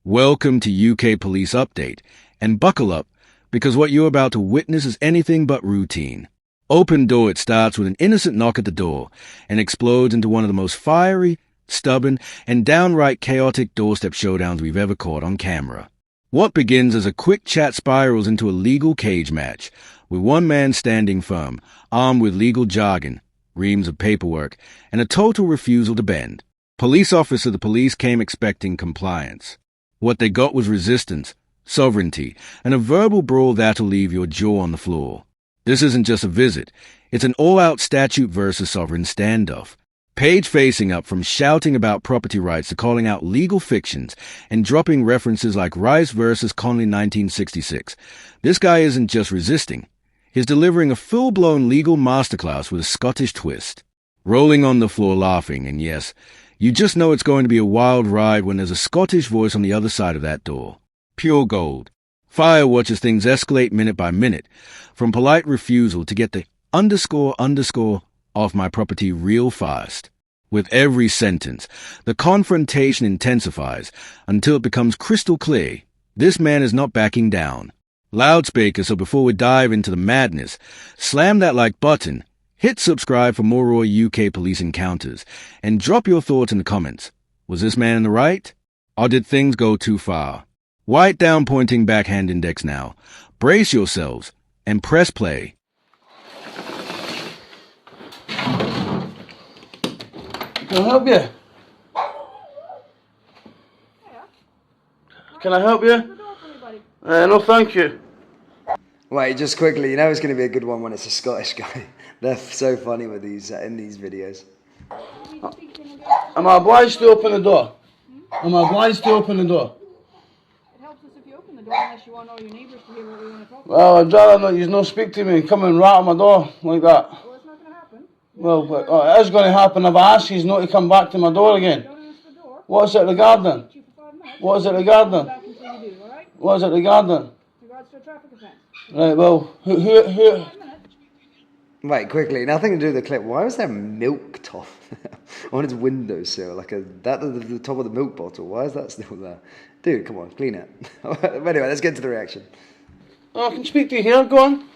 Welcome to UK Police Update, and buckle up, because what you're about to witness is anything but routine. Open Door, it starts with an innocent knock at the door, and explodes into one of the most fiery, stubborn, and downright chaotic doorstep showdowns we've ever caught on camera. What begins as a quick chat spirals into a legal cage match, with one man standing firm, armed with legal jargon, reams of paperwork, and a total refusal to bend. Police officer, the police came expecting compliance. What they got was resistance, sovereignty, and a verbal brawl that'll leave your jaw on the floor. This isn't just a visit, it's an all-out statute versus sovereign standoff. Page facing up from shouting about property rights to calling out legal fictions and dropping references like Rice versus Conley 1966. This guy isn't just resisting, he's delivering a full-blown legal masterclass with a Scottish twist. Rolling on the floor laughing, and yes, you just know it's going to be a wild ride when there's a Scottish voice on the other side of that door. Pure gold. Fire watches things escalate minute by minute, from polite refusal to get the underscore off my property real fast. With every sentence, the confrontation intensifies until it becomes crystal clear. This man is not backing down. Loudspeaker, so before we dive into the madness, slam that like button, hit subscribe for more raw UK police encounters, and drop your thoughts in the comments. Was this man in the right? Or did things go too far? White down pointing backhand index now. Brace yourselves and press play. Can I help you? Can I help you? No, thank you. Wait, just quickly, you know it's going to be a good one when it's a Scottish guy. They're so funny with these in these videos. Am I obliged to open the door? Am I obliged to open the door? It helps us if you open the door unless you want all your neighbours to hear what we want to talk about. Well, I'd rather not you not speak to me and come and rattle my door like that. Well, it's not going to happen. Well, it is going to happen if I ask you not to come back to my door again. Don't answer the door. What is it regarding? You for 5 minutes. What is it regarding? Back until you do, alright? What is it regarding? In regards to a traffic offence. Right, well, who? 5 minutes. Wait, quickly, nothing to do with the clip. Why was there milk toff on his windowsill? Like the top of the milk bottle. Why is that still there? Dude, come on, clean it. Anyway, let's get to the reaction. Oh, I can speak to you here, go on. You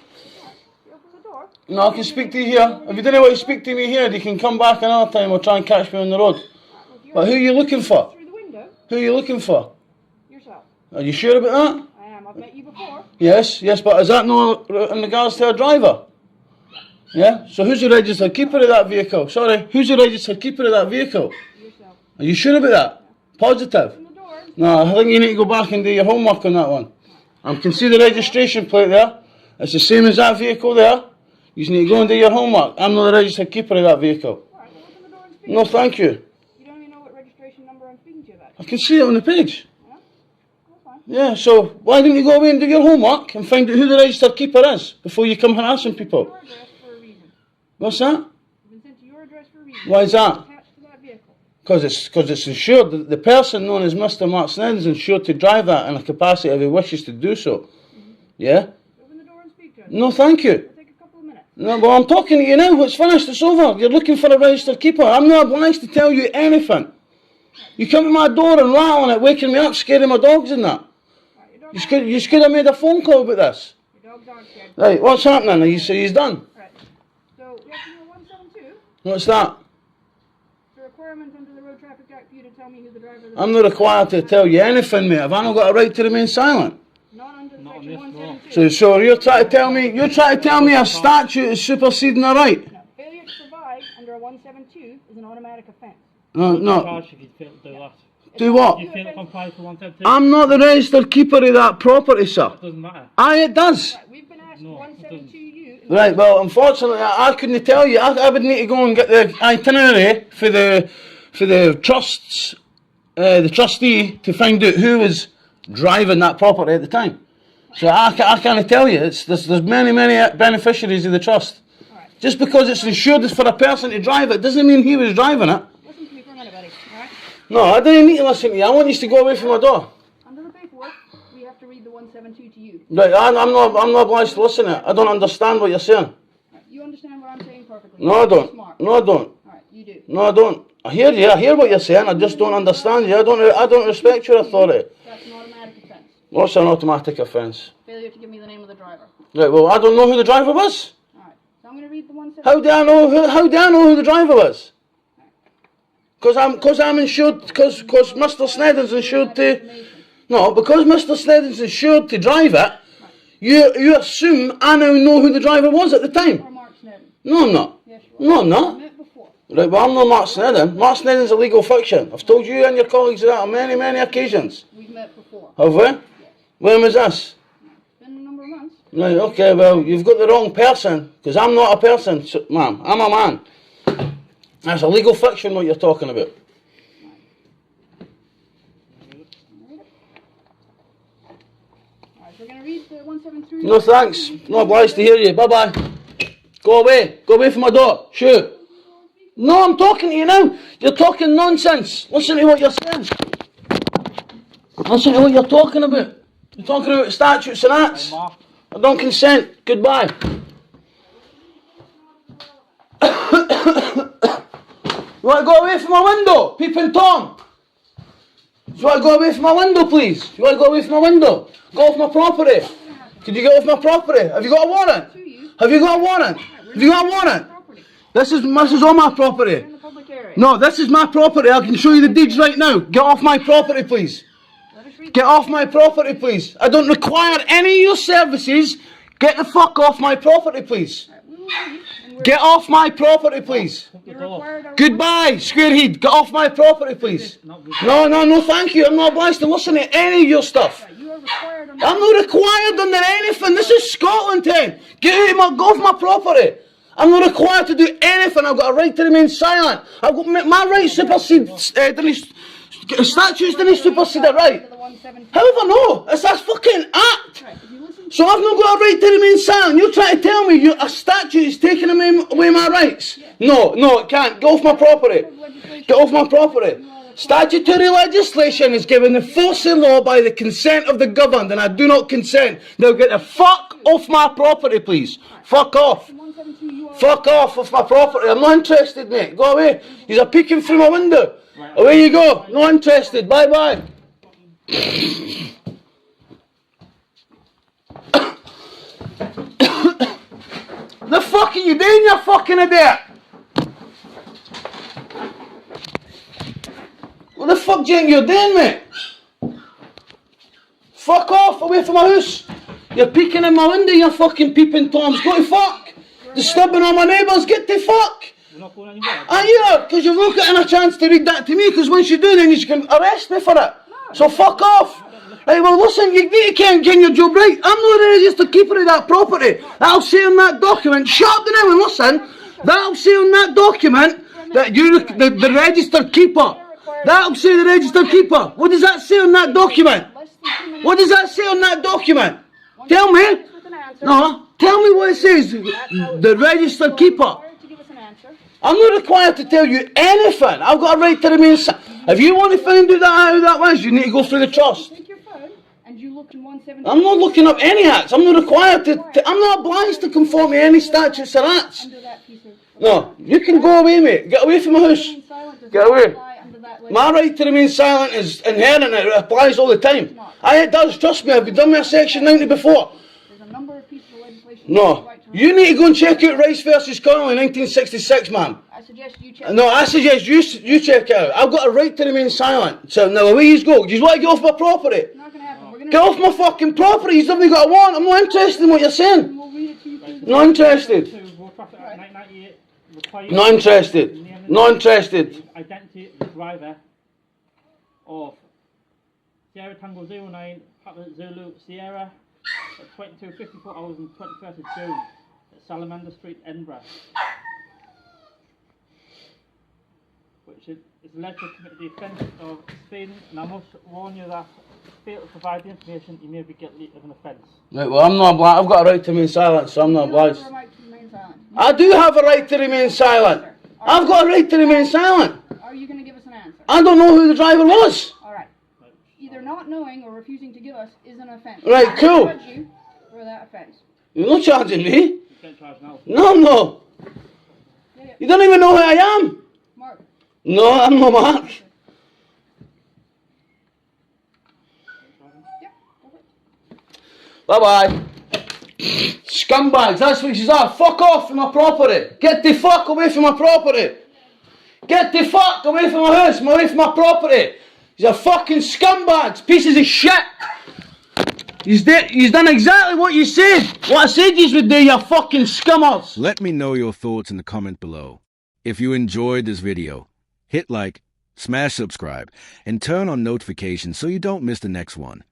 open the door. No, I can speak to you here. If you don't want to speak to me here, you can come back another time or try and catch me on the road. But who are you looking for? Through the window. Who are you looking for? Yourself. Are you sure about that? I am. I've met you before. Yes, but is that no in regards to a driver? Yeah? So who's the registered keeper of that vehicle? Sorry, who's the registered keeper of that vehicle? Yourself. Are you sure about that? Positive? Open the door. No, I think you need to go back and do your homework on that one. I can see the registration plate there. It's the same as that vehicle there. You just need to go and do your homework. I'm not the registered keeper of that vehicle. Alright, well open the door and speak. No, thank you. You don't even know what registration number I'm speaking to you about. I can see it on the page. Yeah? That's fine. Yeah, so why don't you go away and do your homework and find out who the registered keeper is before you come harassing people? Your address for a reason. What's that? You've been sent to your address for a reason. Why is that? Attached to that vehicle. Because it's insured. The person known as Mr. Mark Sneddon is insured to drive that in a capacity if he wishes to do so. Yeah? Open the door and speak to us. No, thank you. It'll take a couple of minutes. No, well, I'm talking to you now. It's finished. It's over. You're looking for a registered keeper. I'm not obliged to tell you anything. You come to my door and rattle on it, waking me up, scaring my dogs and that. Right, your You could have made a phone call about this. dogs aren't scared. Right, what's happening? You say he's done. Right. So we have to know 172. What's that? The requirement under the Road Traffic Act for you to tell me who the driver is. I'm not required to tell you anything, mate. Have I not got a right to remain silent? Not under section 172. So you're trying to tell me a statute is superseding a right? No. Failure to provide under a 172 is an automatic offence. No. Charge if you fail to do that. Do what? You fail to comply to 172. I'm not the registered keeper of that property, sir. It doesn't matter. Aye, it does. Right, we've been asked No, it 172U. Right, well, unfortunately, I couldn't tell you. I would need to go and get the itinerary for the trusts, the trustee, to find out who was driving that property at the time. So I can't tell you. There's many beneficiaries of the trust. Alright. Just because it's insured for a person to drive it doesn't mean he was driving it. Listen to me for a minute, buddy. Alright? No, I didn't need to listen to you. I want you to go away from my door. Under the paperwork, we have to read the 172 to you. Right, I'm not obliged to listen to it. I don't understand what you're saying. Right, you understand what I'm saying perfectly. No, I You're don't. Smart. No, I don't. Alright, you do. No, I don't. I hear you. I hear what you're saying. I just don't understand you. I don't respect your authority. That's an automatic offence. What's an automatic offence? Failure to give me the name of the driver. Right. Well, I don't know who the driver was. Alright, so I'm going to read the 172. How do I know who the driver was? Because I'm insured. Because Mr. Snedden's insured to. No, because Mr. Snedden's insured to drive it. You assume I now know who the driver was at the time. Or Mark Snedden. No, I'm not. Yes, you are. No, I'm I not. met before. Right, well, I'm not Mark Snedden. Mark Snedden's a legal fiction. I've told you and your colleagues that on many, many occasions. We've met before. Have we? When was this? It's been a number of months. Right, okay, well, you've got the wrong person. Because I'm not a person, so, ma'am. I'm a man. That's a legal fiction what you're talking about. Alright, so we're going to read the 173. No thanks. Not obliged to hear you. Bye-bye. Go away. Go away from my door. Shoo. No, I'm talking to you now. You're talking nonsense. Listen to what you're saying. Listen to what you're talking about. You're talking about statutes and acts. I don't consent. Goodbye. You want to go away from my window? Peeping Tom. You want to go away from my window, please? You want to go away from my window? Go off my property. Could you get off my property? Have you got a warrant? Have you got a warrant? Have you got a warrant? This is all my property. In the public area. No, this is my property. I can show you the deeds right now. Get off my property, please. Let us read Get off my property, please. I don't require any of your services. Get the fuck off my property, please. We will read, and we're Get off my property, please. you're required to Goodbye, squarehead. Get off my property, please. No, thank you. I'm not obliged to listen to any of your stuff. You are required under I'm not required under anything. This is Scotland, Ted. Go off my property. I'm not required to do anything. I've got a right to remain silent. I've got my right supersede. Statutes didn't supersede it, right? the 172. How do I know? It's a fucking act. Right, if you listen So I've not got a right to remain silent. You're trying to tell me a statute is taking away my rights? No, it can't. Get off my property. Get off my property. Statutory legislation is given the force of law by the consent of the governed, and I do not consent. Now get the fuck off my property, please. Fuck off. 172, you are Fuck off my property. I'm not interested, mate. Go away. You're peeking through my window. Away you go. Not interested. Bye-bye. The fuck are you doing, you fucking idiot? What the fuck do you think you're doing, mate? Fuck off, away from my house. You're peeking in my window, you fucking peeping Toms. Go to fuck. Disturbing all my neighbours, get to fuck. We're not going anywhere. Are you? Because you've not gotten a chance to read that to me, because once you do, then you can arrest me for it. So fuck off. Right, well listen, you need to get your job right. I'm not the registered keeper of that property. That'll say on that document, shut up now and listen, that'll say on that document that you're the registered keeper. That'll say the registered keeper. What does that say on that document? less than 2 minutes What does that say on that document? Tell me. with an answer. No, tell me what it says. The registered keeper. Required to give us an answer. I'm not required to tell you anything. I've got a right to remain silent. If you want to find out how that was, you need to go through the trust. Take your phone and you look in 172. I'm not looking up any acts. I'm not required to I'm not obliged to conform to any statutes or acts. Under that piece of No, you can go away, mate. Get away from my house. Remain silent does Get not away. apply under that My right to remain silent is inherent. It applies all the time. It does. Trust me. I've done my section 90 before. There's a number of pieces of legislation. No. You need to go and check out Rice versus Connolly 1966, ma'am. I suggest you check. No, I suggest you check it out. I've got a right to remain silent. So now away you go. You want to get off my property? It's not going to happen. We're going to Get off my fucking property. You haven't got a warrant. I'm not interested in what you're saying. We'll read it to you through the Not interested. To Road Traffic Act 1998 requires Not interested. Not interested. identity of the driver of Sierra Tango 09 Papa Zulu Sierra at 22:54 hours on 21st of June at Salamander Street, Edinburgh, which is alleged to commit the offence of speeding, and I must warn you that fail to provide the information, you may be guilty of an offence. Right, well, I'm not obliged. I've got a right to remain silent, so I'm not obliged. You have a right to remain silent. I do have a right to remain silent. I've got a right to remain silent. Are you going to give us an answer? I don't know who the driver was. All right. Either not knowing or refusing to give us is an offence. Right, I cool. judge you for that offence. You're not charging me. You can't charge now. No, I'm not. Get it? You don't even know who I am. Mark, No, I'm not Mark. Bye-bye. Scumbags, that's what she's at. Fuck off from my property. Get the fuck away from my property. Get the fuck away from my house, away from my property. These are fucking scumbags, pieces of shit. You've done exactly what you said. What I said you would do, you fucking scummers. Let me know your thoughts in the comment below. If you enjoyed this video, hit like, smash subscribe, and turn on notifications so you don't miss the next one.